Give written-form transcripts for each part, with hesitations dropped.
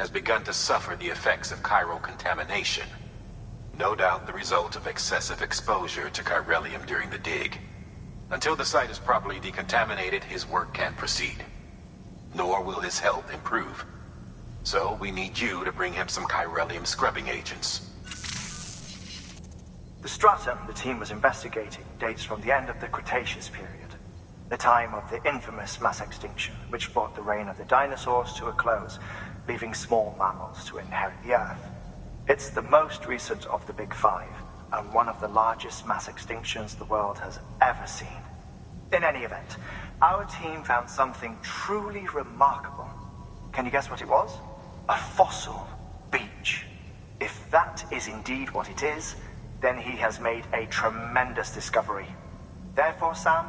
has begun to suffer the effects of chiral contamination. No doubt the result of excessive exposure to chiralium during the dig. Until the site is properly decontaminated, his work can't proceed. Nor will his health improve. So we need you to bring him some chiralium scrubbing agents. The stratum the team was investigating dates from the end of the Cretaceous period, the time of the infamous mass extinction, which brought the reign of the dinosaurs to a close, leaving small mammals to inherit the Earth. It's the most recent of the Big Five, and one of the largest mass extinctions the world has ever seen. In any event, our team found something truly remarkable. Can you guess what it was? A fossil beach. If that is indeed what it is, then he has made a tremendous discovery. Therefore, Sam,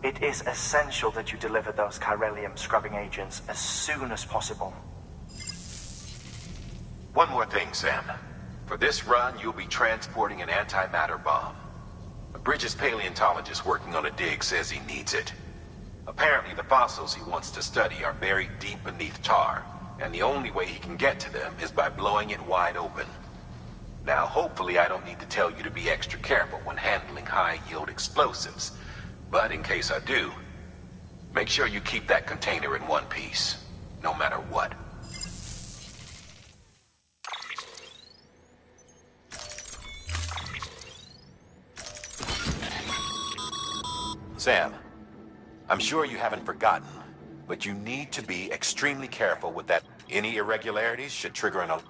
it is essential that you deliver those chiralium scrubbing agents as soon as possible. One more thing, Sam. For this run, you'll be transporting an antimatter bomb. A Bridges paleontologist working on a dig says he needs it. Apparently, the fossils he wants to study are buried deep beneath tar, and the only way he can get to them is by blowing it wide open. Now, hopefully I don't need to tell you to be extra careful when handling high-yield explosives, but in case I do, make sure you keep that container in one piece, no matter what. Sam, I'm sure you haven't forgotten, but you need to be extremely careful with that. Any irregularities should trigger an alert.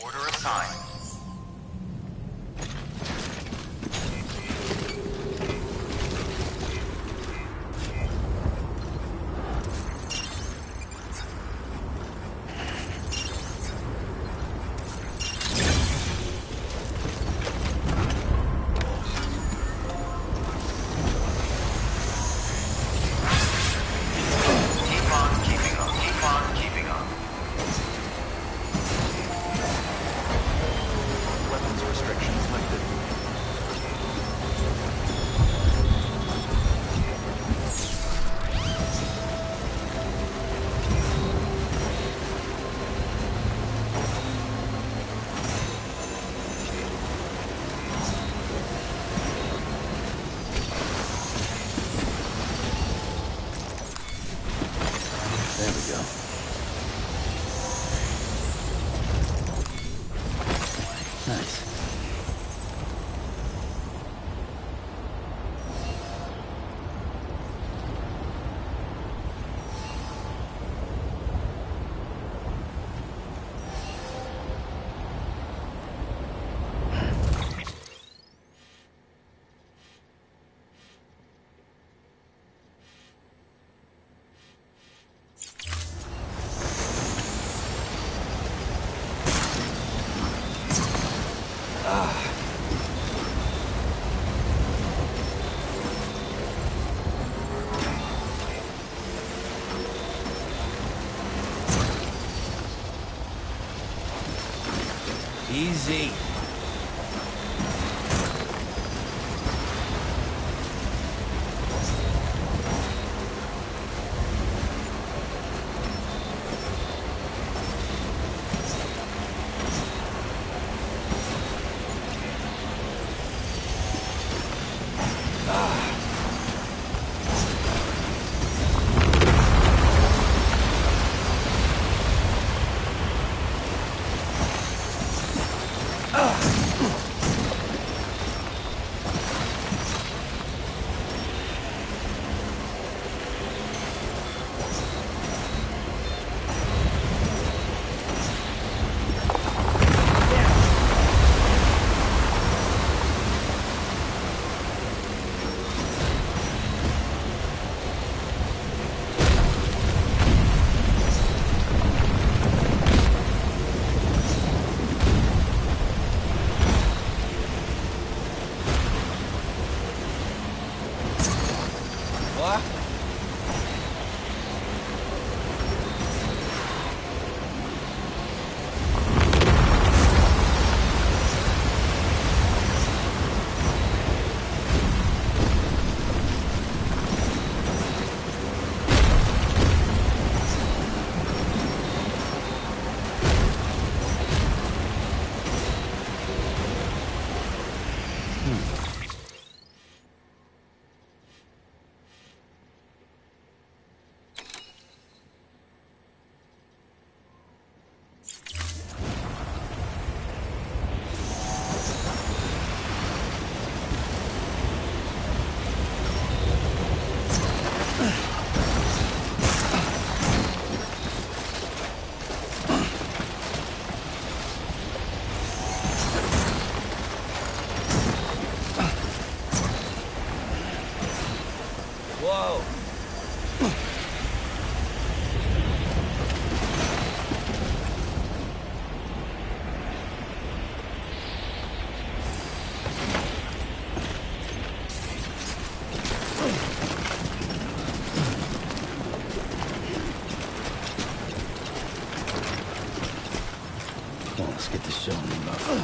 Order assigned. There we go. Nice. Easy. Let's get this show on the road.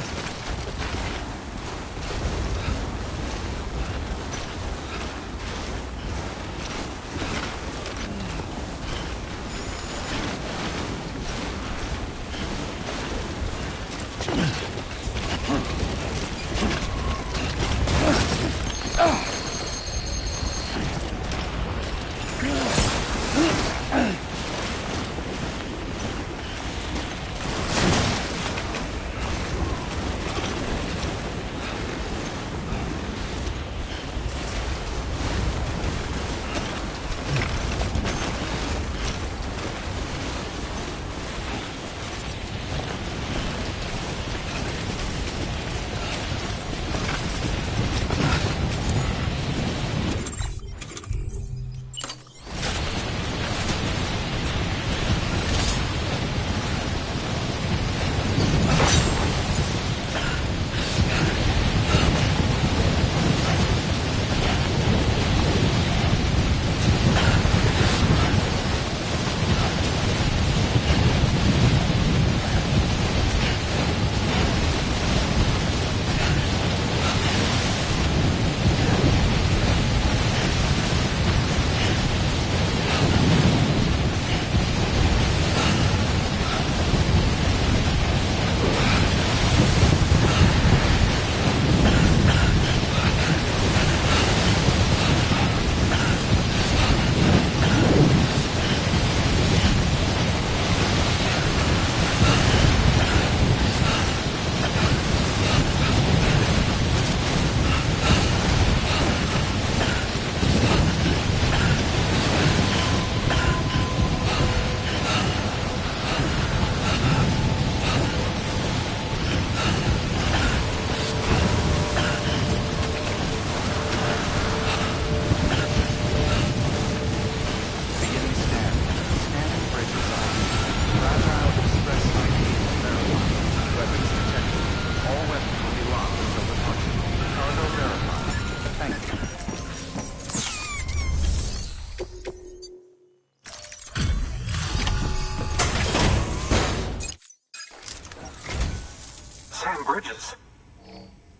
Bridges.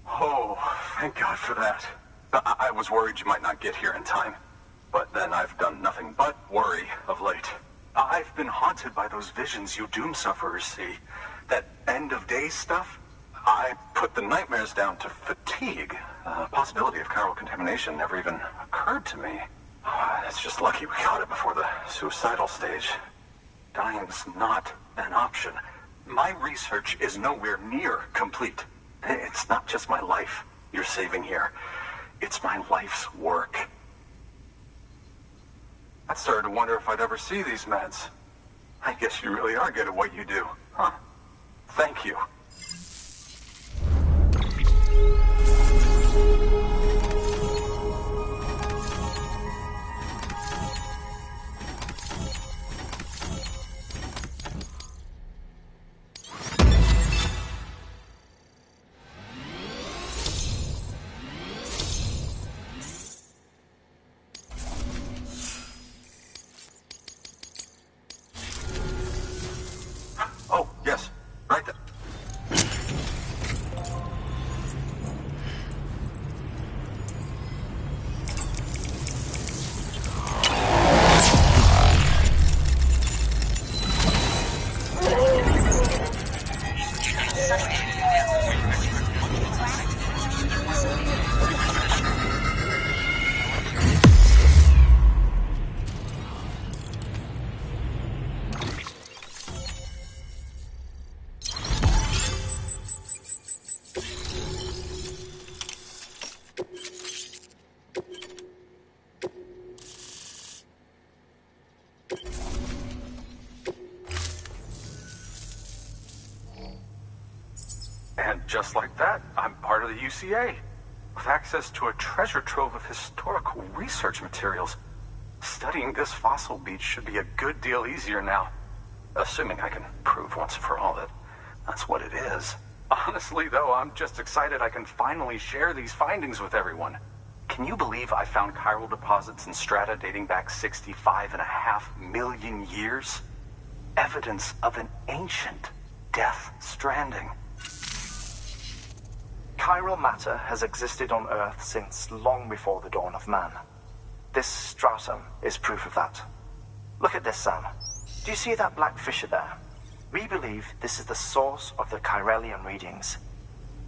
Oh, thank God for that. I was worried you might not get here in time. But then I've done nothing but worry of late. I've been haunted by those visions you doom sufferers see. That end of days stuff. I put the nightmares down to fatigue. Possibility of chiral contamination never even occurred to me. It's just lucky we caught it before the suicidal stage. Dying's not an option. My research is nowhere near complete. It's not just my life you're saving here. It's my life's work. I started to wonder if I'd ever see these meds. I guess you really are good at what you do, huh? Thank you. Oh, yes. Right there. just like that, I'm part of the UCA, with access to a treasure trove of historical research materials. Studying this fossil beach should be a good deal easier now. Assuming I can prove once for all that that's what it is. Honestly, though, I'm just excited I can finally share these findings with everyone. Can you believe I found chiral deposits in strata dating back 65.5 million years? Evidence of an ancient death stranding. Chiral matter has existed on Earth since long before the dawn of man. This stratum is proof of that. Look at this, Sam. Do you see that black fissure there? We believe this is the source of the Chiralian readings.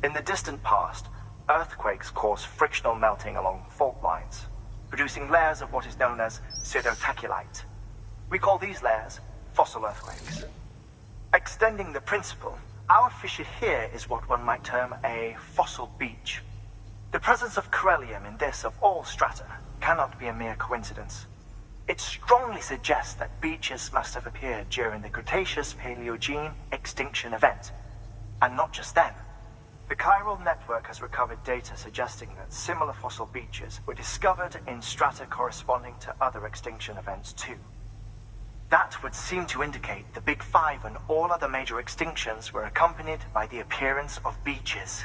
In the distant past, earthquakes caused frictional melting along fault lines, producing layers of what is known as pseudotachylite. We call these layers fossil earthquakes. Extending the principle, our fissure here is what one might term a fossil beach. The presence of Chiralium in this of all strata cannot be a mere coincidence. It strongly suggests that beaches must have appeared during the Cretaceous-Paleogene extinction event. And not just then. The chiral network has recovered data suggesting that similar fossil beaches were discovered in strata corresponding to other extinction events too. That would seem to indicate the Big Five and all other major extinctions were accompanied by the appearance of beaches.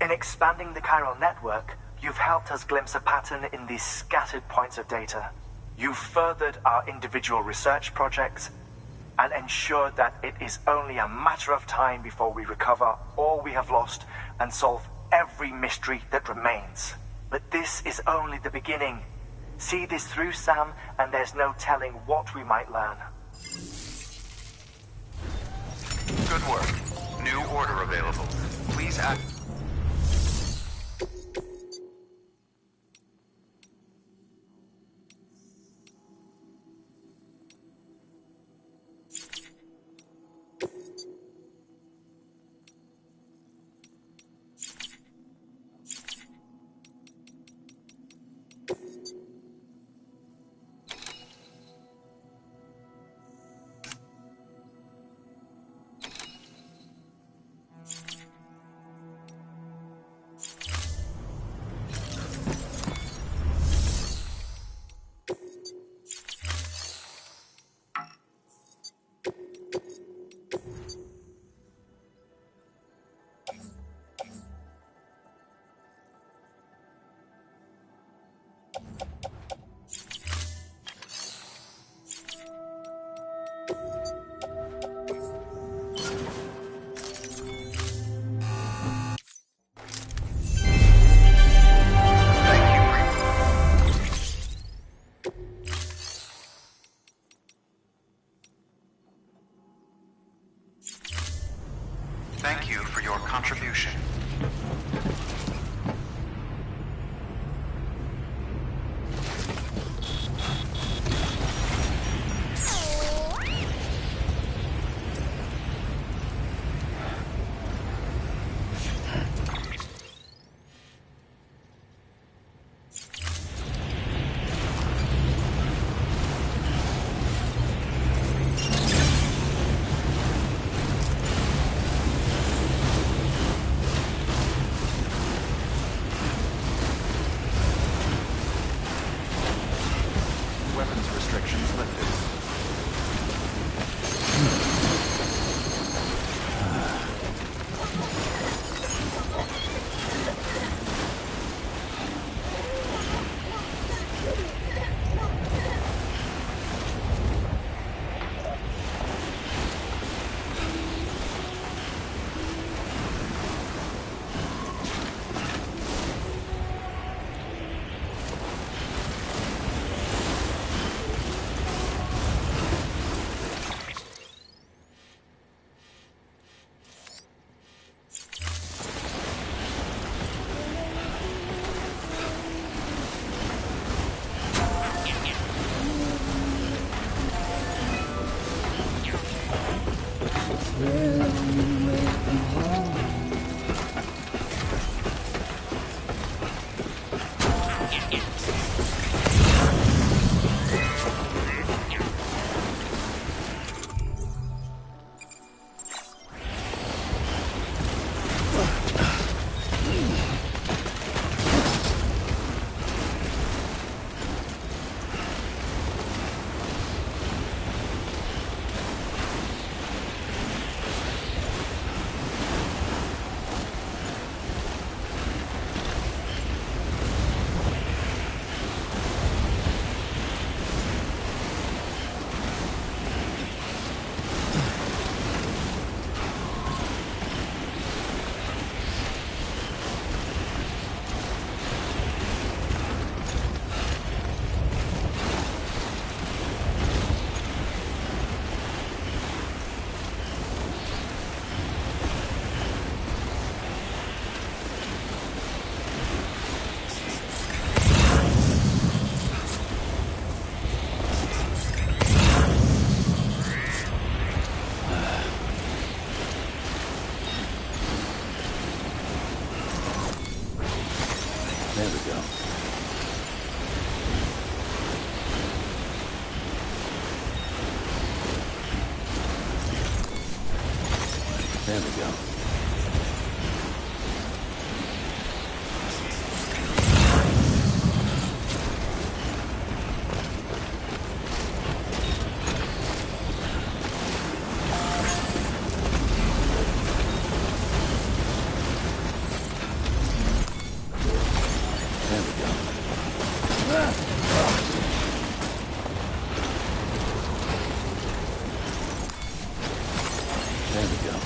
In expanding the chiral network, you've helped us glimpse a pattern in these scattered points of data. You've furthered our individual research projects and ensured that it is only a matter of time before we recover all we have lost and solve every mystery that remains. But this is only the beginning. See this through, Sam, and there's no telling what we might learn. Good work. New order available. Please act. There we go. There we go. There we go.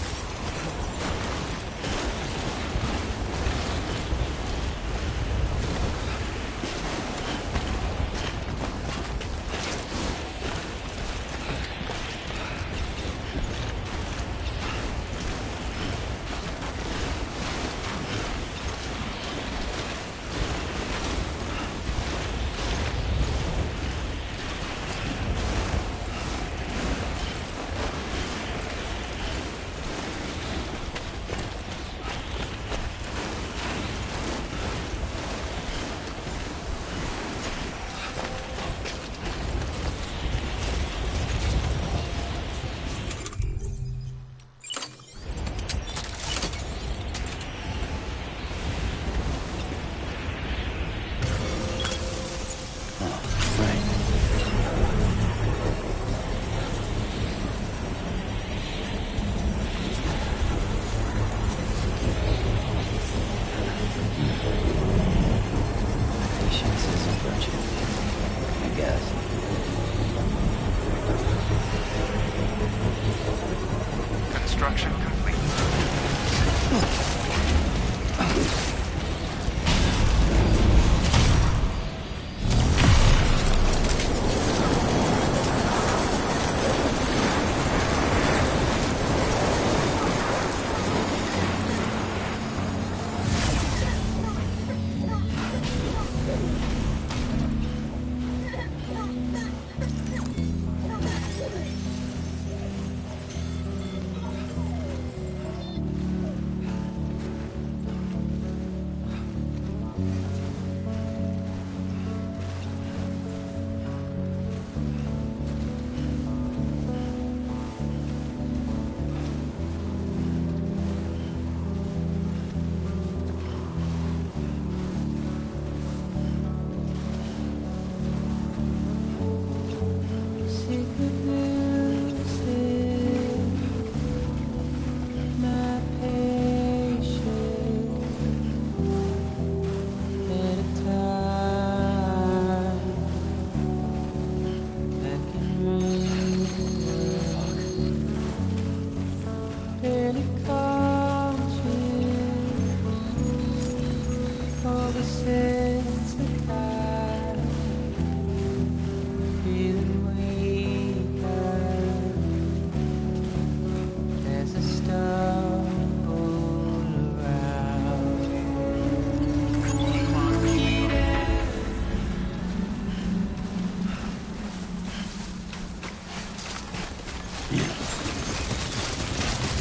Construction complete.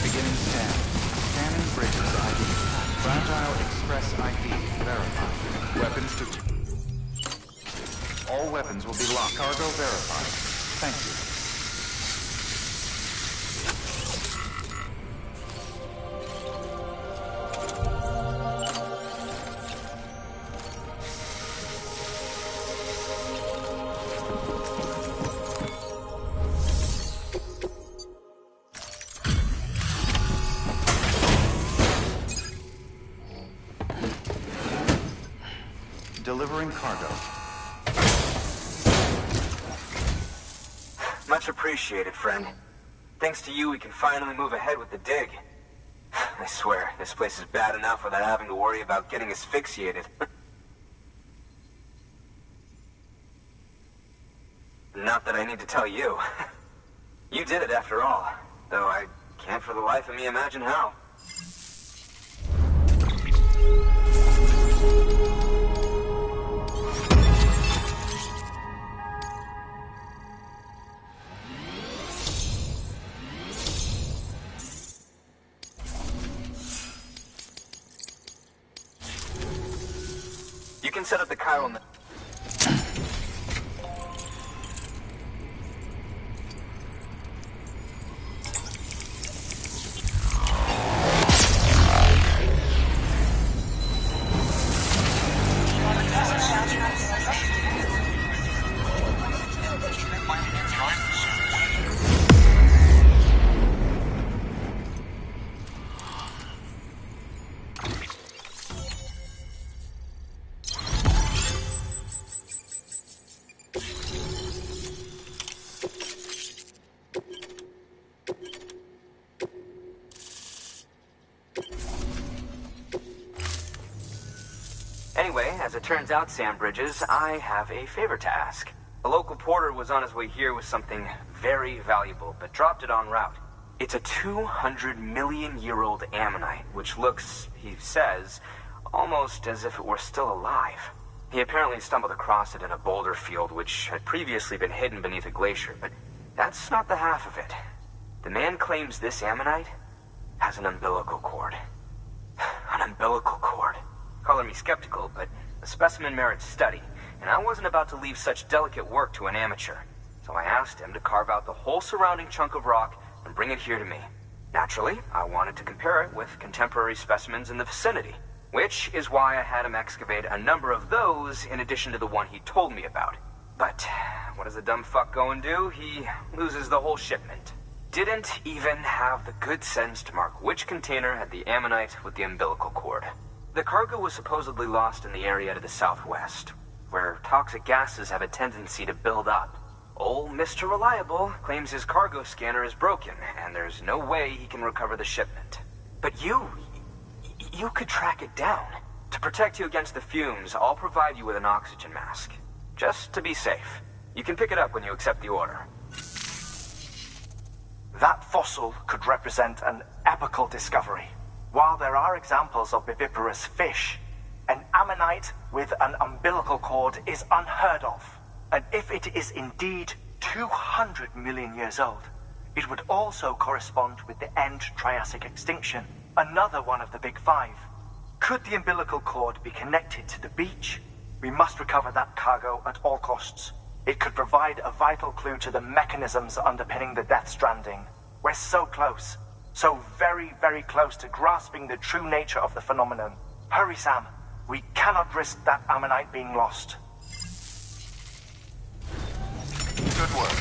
Beginning scan. Scanning bridges ID. Fragile Express ID verified. Weapons to... All weapons will be locked. Cargo verified. Thank you. Delivering cargo. Much appreciated, friend. Thanks to you, we can finally move ahead with the dig. I swear, this place is bad enough without having to worry about getting asphyxiated. Not that I need to tell you. You did it after all, though I can't for the life of me imagine how. You can set up the chiral... Anyway, as it turns out, Sam Bridges, I have a favor to ask. A local porter was on his way here with something very valuable, but dropped it en route. It's a 200-million-year-old ammonite, which looks, he says, almost as if it were still alive. He apparently stumbled across it in a boulder field which had previously been hidden beneath a glacier, but that's not the half of it. The man claims this ammonite has an umbilical cord. An umbilical cord. Color me skeptical, but the specimen merits study, and I wasn't about to leave such delicate work to an amateur. So I asked him to carve out the whole surrounding chunk of rock and bring it here to me. Naturally, I wanted to compare it with contemporary specimens in the vicinity, which is why I had him excavate a number of those in addition to the one he told me about. But what does the dumb fuck go and do? He loses the whole shipment. Didn't even have the good sense to mark which container had the ammonite with the umbilical cord. The cargo was supposedly lost in the area to the southwest, where toxic gases have a tendency to build up. Old Mr. Reliable claims his cargo scanner is broken, and there's no way he can recover the shipment. But you could track it down. To protect you against the fumes, I'll provide you with an oxygen mask. Just to be safe. You can pick it up when you accept the order. That fossil could represent an epochal discovery. While there are examples of viviparous fish, an ammonite with an umbilical cord is unheard of. And if it is indeed 200 million years old, it would also correspond with the end Triassic extinction, another one of the big five. Could the umbilical cord be connected to the beach? We must recover that cargo at all costs. It could provide a vital clue to the mechanisms underpinning the Death Stranding. We're so close. So very, very close to grasping the true nature of the phenomenon. Hurry, Sam. We cannot risk that ammonite being lost. Good work.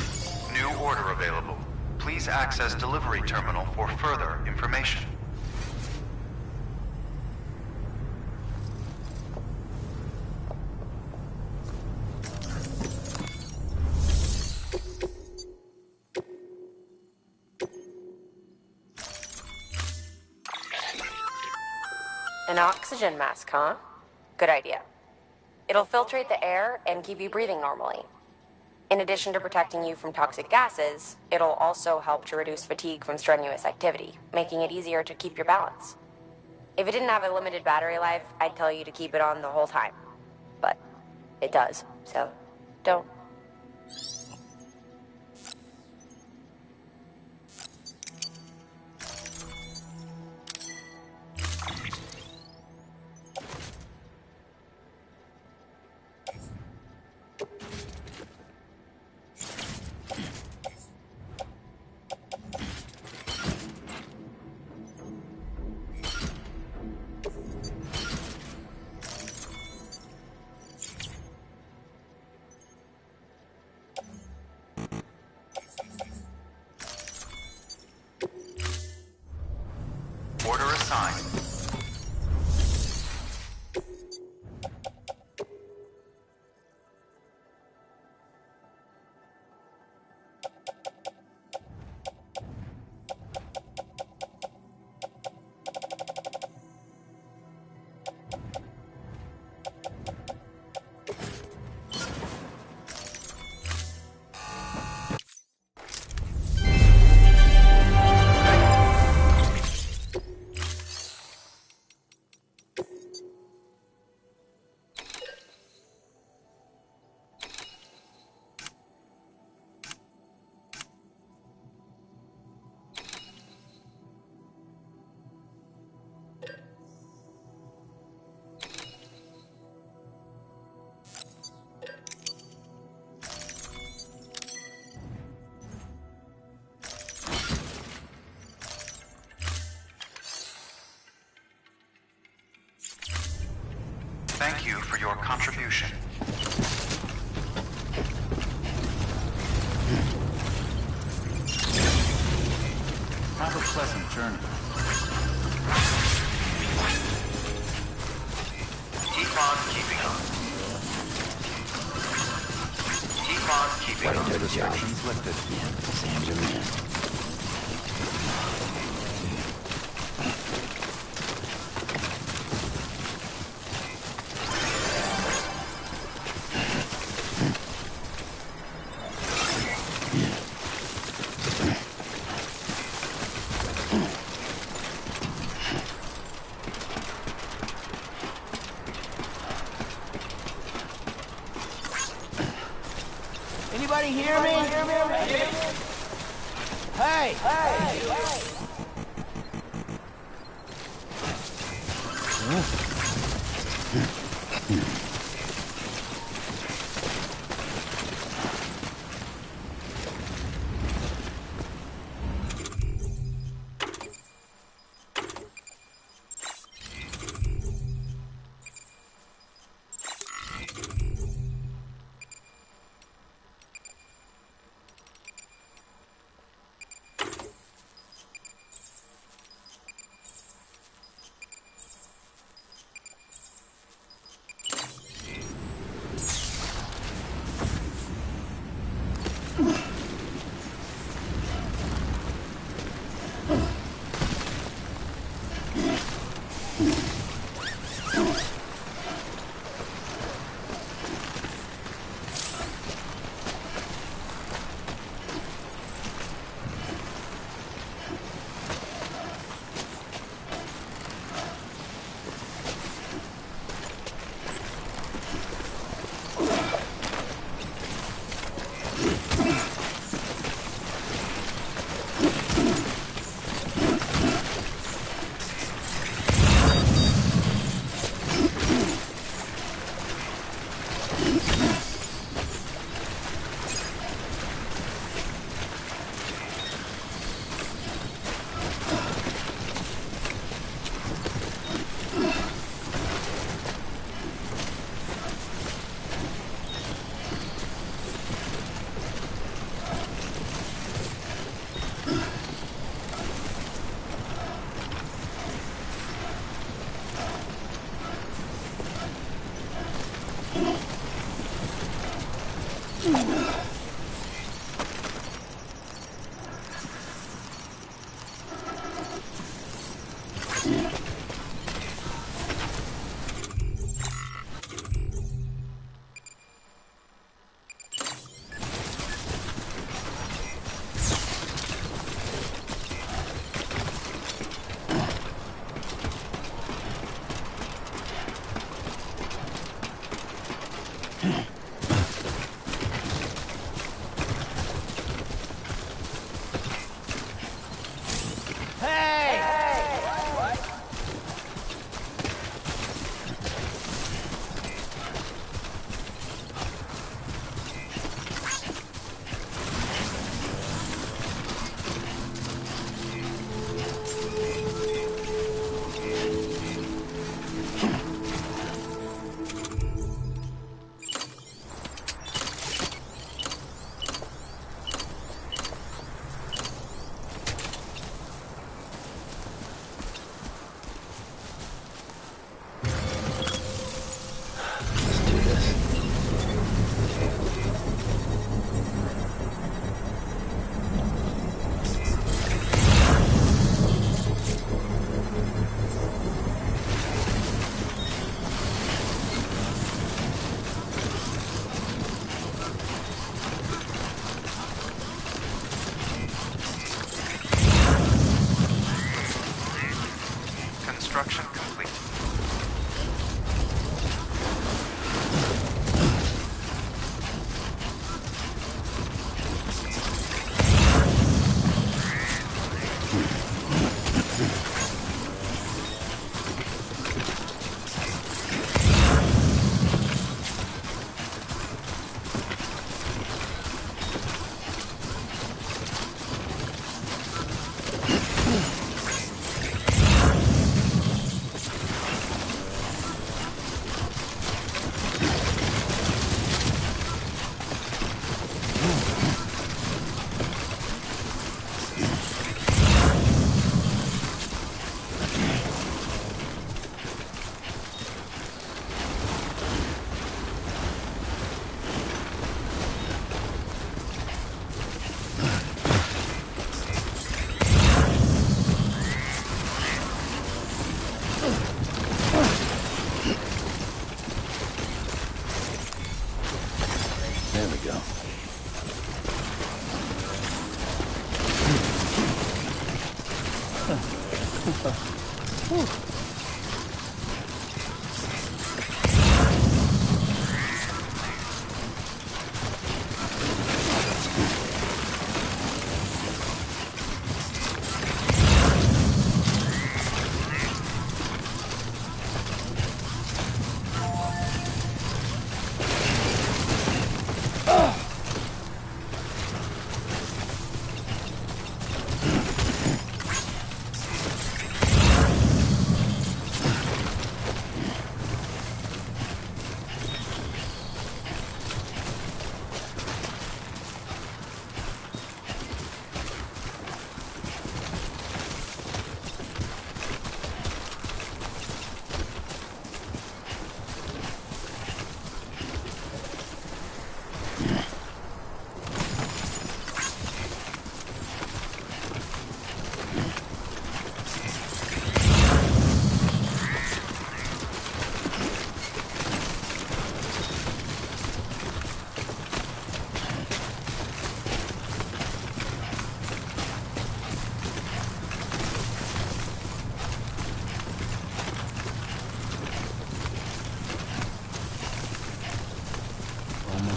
New order available. Please access delivery terminal for further information. An oxygen mask, huh? Good idea. It'll filtrate the air and keep you breathing normally. In addition to protecting you from toxic gases, it'll also help to reduce fatigue from strenuous activity, making it easier to keep your balance. If it didn't have a limited battery life, I'd tell you to keep it on the whole time. But it does, so don't. Order assigned. Thank you for your contribution. Have a pleasant journey. Keep on keeping on. Keep on keeping Right on. into the job. Restrictions lifted. Yeah, Sam's your man. Anybody hear me? Hey!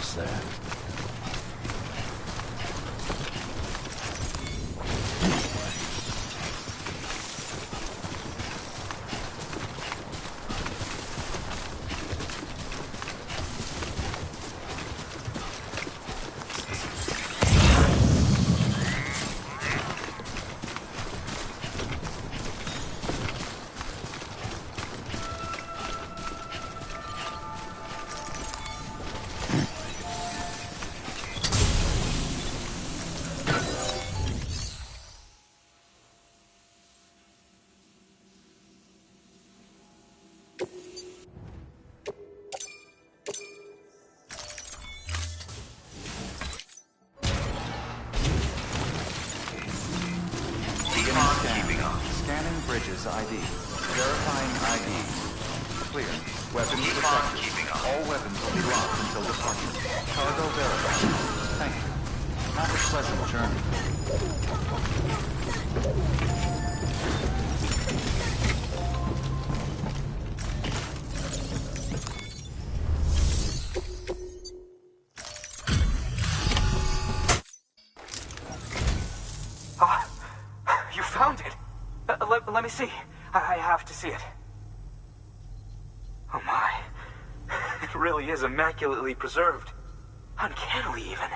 almost there. Scanning bridges ID. Verifying IDs. Clear. Weapons protected. All weapons will be locked until departure. Cargo verified. Thank you. Have a pleasant journey. You found it! Let me see. I have to see it. Oh my. It really is immaculately preserved. Uncannily, even.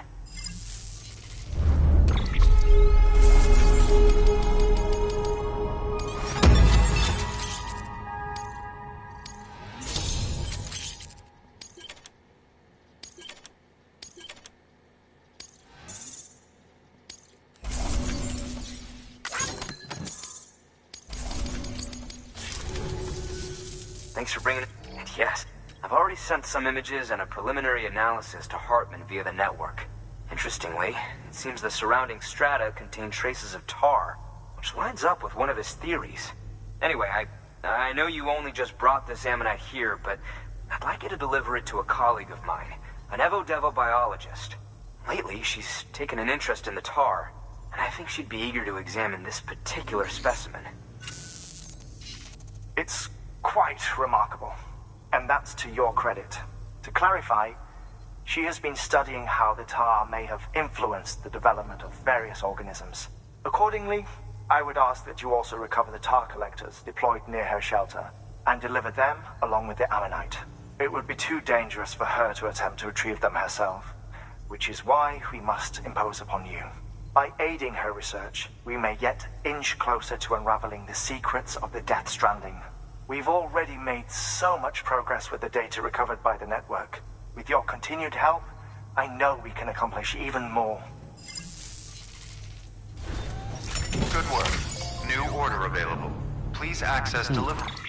Thanks for bringing it. And yes, I've already sent some images and a preliminary analysis to Hartman via the network. Interestingly, it seems the surrounding strata contain traces of tar, which lines up with one of his theories. Anyway, I know you only just brought this ammonite here, but I'd like you to deliver it to a colleague of mine, an Evo-Devo biologist. Lately, she's taken an interest in the tar, and I think she'd be eager to examine this particular specimen. It's quite remarkable, and that's to your credit. To clarify, she has been studying how the tar may have influenced the development of various organisms. Accordingly, I would ask that you also recover the tar collectors deployed near her shelter and deliver them along with the ammonite. It would be too dangerous for her to attempt to retrieve them herself, which is why we must impose upon you. By aiding her research, we may yet inch closer to unraveling the secrets of the Death Stranding. We've already made so much progress with the data recovered by the network. With your continued help, I know we can accomplish even more. Good work. New order available. Please access delivery.